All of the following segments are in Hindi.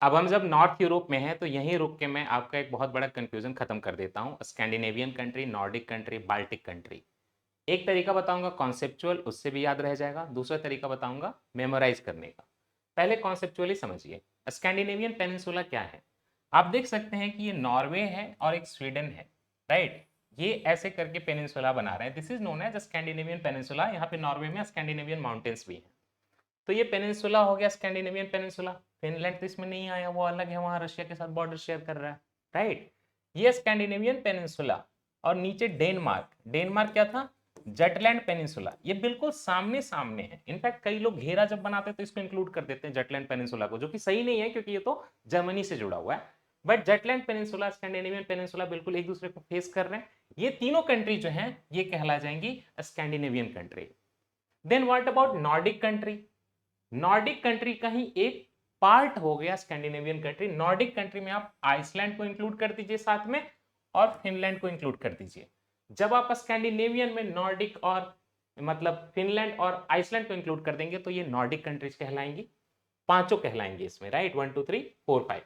अब हम जब नॉर्थ यूरोप में हैं तो यहीं रुक के मैं आपका एक बहुत बड़ा कंफ्यूजन खत्म कर देता हूँ। Scandinavian country, Nordic country, Baltic country. एक तरीका बताऊंगा कॉन्सेप्चुअल, उससे भी याद रह जाएगा। दूसरा तरीका बताऊंगा मेमोराइज करने का। पहले कॉन्सेप्चुअली समझिए, स्कैंडिनेवियन पेनिनसुला क्या है। आप देख सकते हैं कि ये नॉर्वे है और एक स्वीडन है, राइट। ये ऐसे करके पेनिनसुला बना रहे हैं। This is known as Scandinavian peninsula. यहाँ पे नॉर्वे में स्कैंडिनेवियन माउंटेन्स भी हैं। तो ये पेनिनसुला हो गया स्कैंडिनेवियन पेनिनसुला। फिनलैंड तो इसमें नहीं आया, वो अलग है, वहां रशिया के साथ बॉर्डर शेयर कर रहा है, राइट। ये स्कैंडिनेवियन पेनिनसुला। और नीचे डेनमार्क। डेनमार्क क्या था? Jutland peninsula. ये बिल्कुल सामने सामने है। इनफैक्ट कई लोग घेरा जब बनाते हैं तो इसको इंक्लूड कर देते हैं जटलैंड पेनिनसुला को, जो कि सही नहीं है क्योंकि ये तो जर्मनी से जुड़ा हुआ है। But Jutland peninsula, Scandinavian peninsula बिल्कुल एक दूसरे को फेस कर रहे हैं। ये तीनों कंट्री जो हैं ये कहला जाएंगी Scandinavian country. Then what about Nordic country? Nordic country का ही एक पार्ट हो गया स्कैंडिनेवियन कंट्री। नॉर्डिक कंट्री में आप आइसलैंड को इंक्लूड कर दीजिए साथ में, और फिनलैंड को इंक्लूड कर दीजिए। जब आप स्कैंडिनेवियन में नॉर्डिक और मतलब फिनलैंड और आइसलैंड को इंक्लूड कर देंगे तो ये नॉर्डिक कंट्रीज कहलाएंगी। पांचों कहलाएंगे इसमें, राइट। 1 2 3 4 5।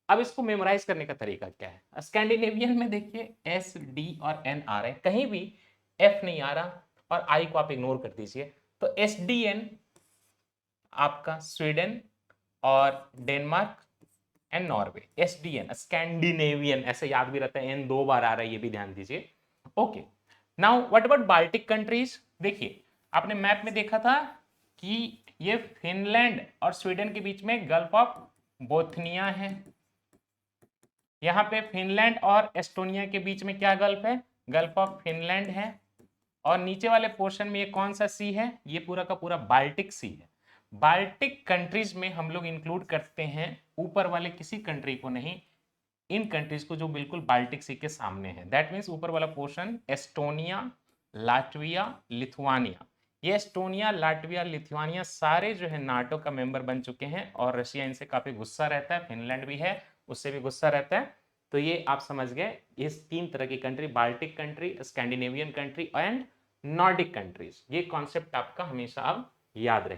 अब इसको मेमोराइज करने का तरीका क्या है? स्कैंडिनेवियन में देखिए एस डी और एन आ रहे हैं, कहीं भी एफ नहीं आ रहा, और आई को आप इग्नोर कर दीजिए। तो एस डी एन आपका स्वीडन और Denmark and Norway. SDN Scandinavian, ऐसे याद भी रहता है, एन 2 बार आ रहा है, ये भी ध्यान दीजिए। Okay, now what about Baltic countries? देखिए आपने मैप में देखा था कि ये फिनलैंड और स्वीडन के बीच में गल्फ ऑफ बोथनिया है। यहाँ पे फिनलैंड और एस्टोनिया के बीच में क्या गल्फ है? गल्फ ऑफ फिनलैंड है। और नीचे वाले पोर्शन में ये कौन सा सी है? ये पूरा का पूरा बाल्टिक सी है। बाल्टिक कंट्रीज में हम लोग इंक्लूड करते हैं ऊपर वाले किसी कंट्री को नहीं, इन कंट्रीज को जो बिल्कुल बाल्टिक सी के सामने है। दैट मीन्स ऊपर वाला पोर्शन एस्टोनिया, लाटविया, लिथुआनिया। ये एस्टोनिया, लाटविया, लिथुआनिया सारे जो है नाटो का मेंबर बन चुके हैं, और रशिया इनसे काफी गुस्सा रहता है। फिनलैंड भी है, उससे भी गुस्सा रहता है। तो ये आप समझ गए, इस तीन तरह की country, Baltic country, Scandinavian country and Nordic countries. ये कॉन्सेप्ट आपका हमेशा अब याद रहे।